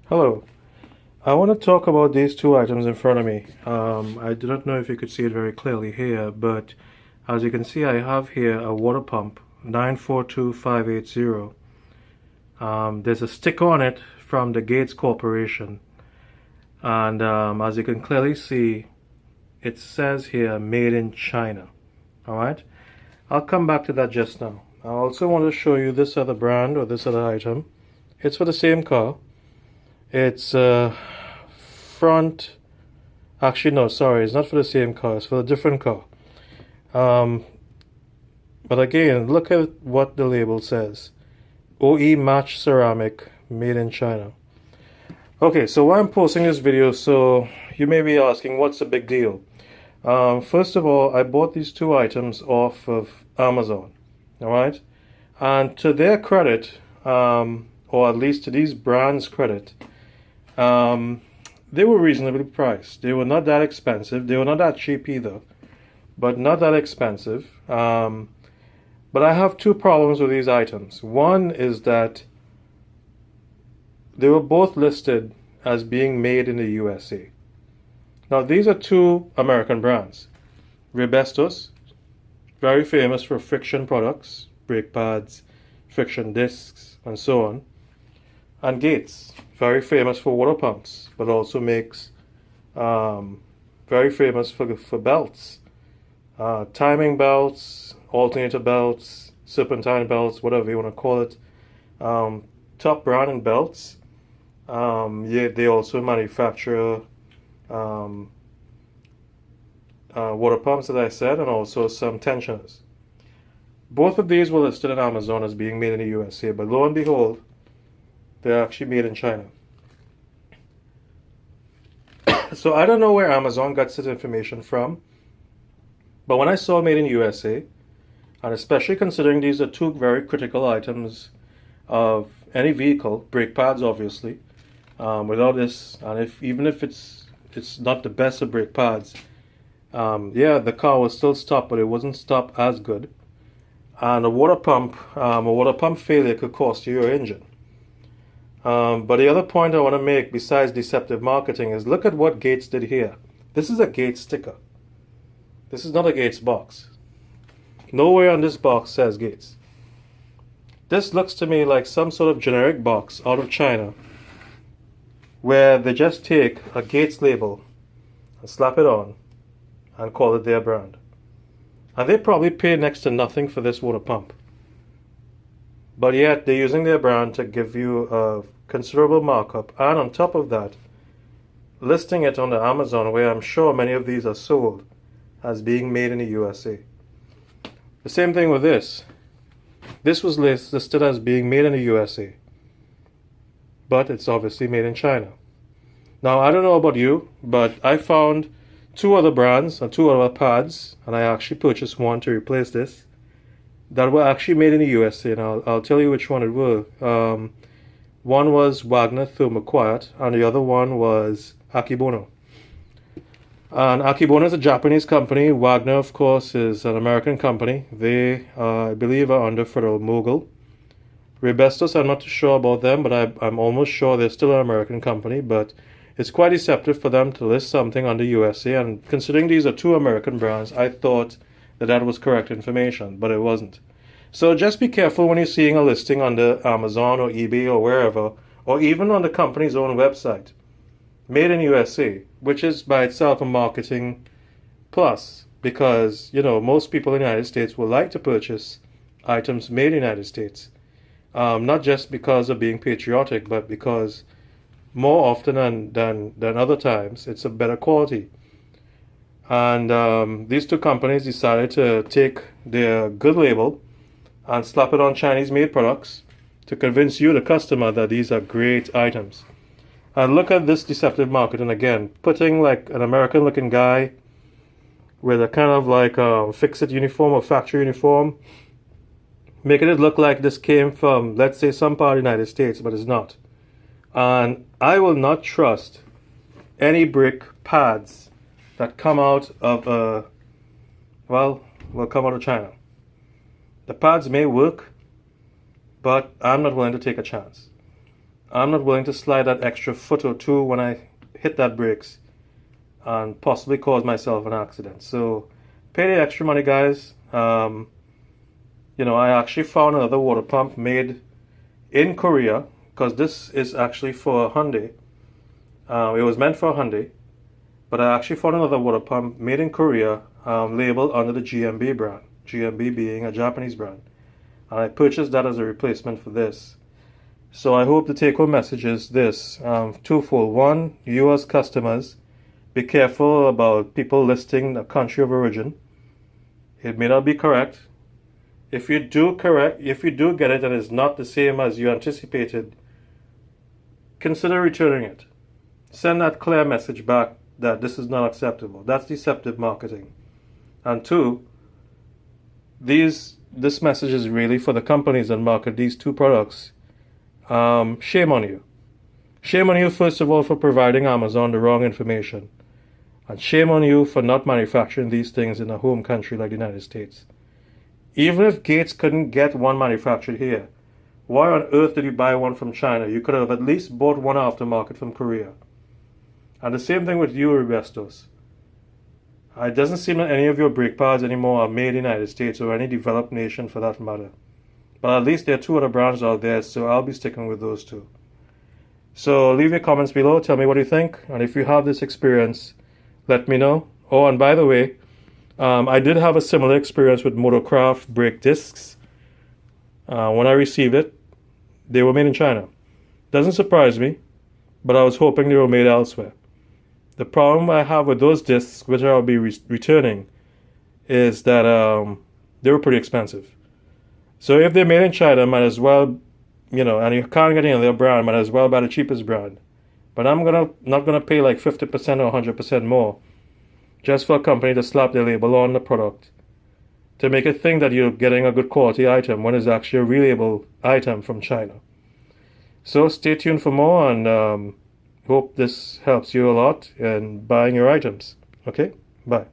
Hello. I want to talk about these two items in front of me. I do not know if you could see it very clearly here, but as you can see, I have here a water pump 942580. There's a sticker on it from the Gates Corporation, and as you can clearly see, it says here made in China. Alright, I'll come back to that just now. I also want to show you this other brand or this other item. It's for the same car. It's front, actually no, sorry, it's not for the same car, it's for a different car. But again, look at what the label says. OE match ceramic made in China. Okay, so why I'm posting this video, so you may be asking, what's the big deal? First of all, I bought these two items off of Amazon, alright? And to their credit, or at least to these brands' credit, they were reasonably priced. They were not that expensive. They were not that cheap either, but not that expensive. But I have two problems with these items. One is that they were both listed as being made in the USA. Now, these are two American brands. Rebestos, very famous for friction products, brake pads, friction discs, and so on. And Gates, very famous for water pumps, but also makes very famous for belts, timing belts, alternator belts, serpentine belts, whatever you want to call it. Top brand in belts. Yeah, they also manufacture water pumps, as I said, and also some tensioners. Both of these were listed on Amazon as being made in the USA, but lo and behold, they're actually made in China. So I don't know where Amazon got this information from, but when I saw made in USA, and especially considering these are two very critical items of any vehicle, brake pads obviously, without this, and even if it's not the best of brake pads, yeah, the car was still stopped, but it wasn't stopped as good. And a water pump failure could cost you your engine. But the other point I want to make, besides deceptive marketing, is look at what Gates did here. This is a Gates sticker. This is not a Gates box. Nowhere on this box says Gates. This looks to me like some sort of generic box out of China, where they just take a Gates label and slap it on and call it their brand. And they probably pay next to nothing for this water pump. But yet they're using their brand to give you a considerable markup, and on top of that, listing it on the Amazon, where I'm sure many of these are sold as being made in the USA. The same thing with this. This was listed as being made in the USA, but it's obviously made in China. Now, I don't know about you, but I found two other brands and two other pads, and I actually purchased one to replace this, that were actually made in the USA, and I'll tell you which one it were. One was Wagner Thermoquiet, and the other one was Akebono. And Akebono is a Japanese company. Wagner, of course, is an American company. They, I believe, are under Federal Mogul. Rebestos, I'm not too sure about them, but I'm almost sure they're still an American company. But it's quite deceptive for them to list something under USA. And considering these are two American brands, I thought that was correct information, but it wasn't. So just be careful when you're seeing a listing under Amazon or eBay or wherever, or even on the company's own website. Made in USA, which is by itself a marketing plus, because, you know, most people in the United States will like to purchase items made in the United States. Not just because of being patriotic, but because more often than other times, it's a better quality. And these two companies decided to take their good label and slap it on Chinese-made products to convince you, the customer, that these are great items. And look at this deceptive marketing again, putting like an American-looking guy with a kind of like fix-it uniform or factory uniform, making it look like this came from, let's say, some part of the United States, but it's not. And I will not trust any brake pads that come out of will come out of China. The pads may work, but I'm not willing to take a chance. I'm not willing to slide that extra foot or two when I hit that brakes and possibly cause myself an accident. So pay the extra money, guys. I actually found another water pump made in Korea, because this is actually for a Hyundai. It was meant for a Hyundai, but I actually found another water pump made in Korea, labeled under the GMB brand. GMB being a Japanese brand. And I purchased that as a replacement for this. So I hope the take-home message is this, twofold. One, you as customers, be careful about people listing the country of origin. It may not be correct. If you do get it and it's not the same as you anticipated, consider returning it. Send that clear message back that this is not acceptable. That's deceptive marketing. And two, this message is really for the companies that market these two products. Shame on you. Shame on you, first of all, for providing Amazon the wrong information. And shame on you for not manufacturing these things in a home country like the United States. Even if Gates couldn't get one manufactured here, why on earth did you buy one from China? You could have at least bought one aftermarket from Korea. And the same thing with you, Ribestos. It doesn't seem that any of your brake pads anymore are made in the United States or any developed nation for that matter. But at least there are two other brands out there, so I'll be sticking with those two. So leave your comments below, tell me what you think, and if you have this experience, let me know. Oh, and by the way, I did have a similar experience with Motorcraft brake discs. When I received it, they were made in China. Doesn't surprise me, but I was hoping they were made elsewhere. The problem I have with those discs, which I'll be returning, is that they were pretty expensive. So if they're made in China, might as well, and you can't get any other brand, might as well buy the cheapest brand. But I'm not gonna pay like 50% or 100% more just for a company to slap their label on the product to make it think that you're getting a good quality item when it's actually a reliable item from China. So stay tuned for more, and hope this helps you a lot in buying your items. Okay, bye.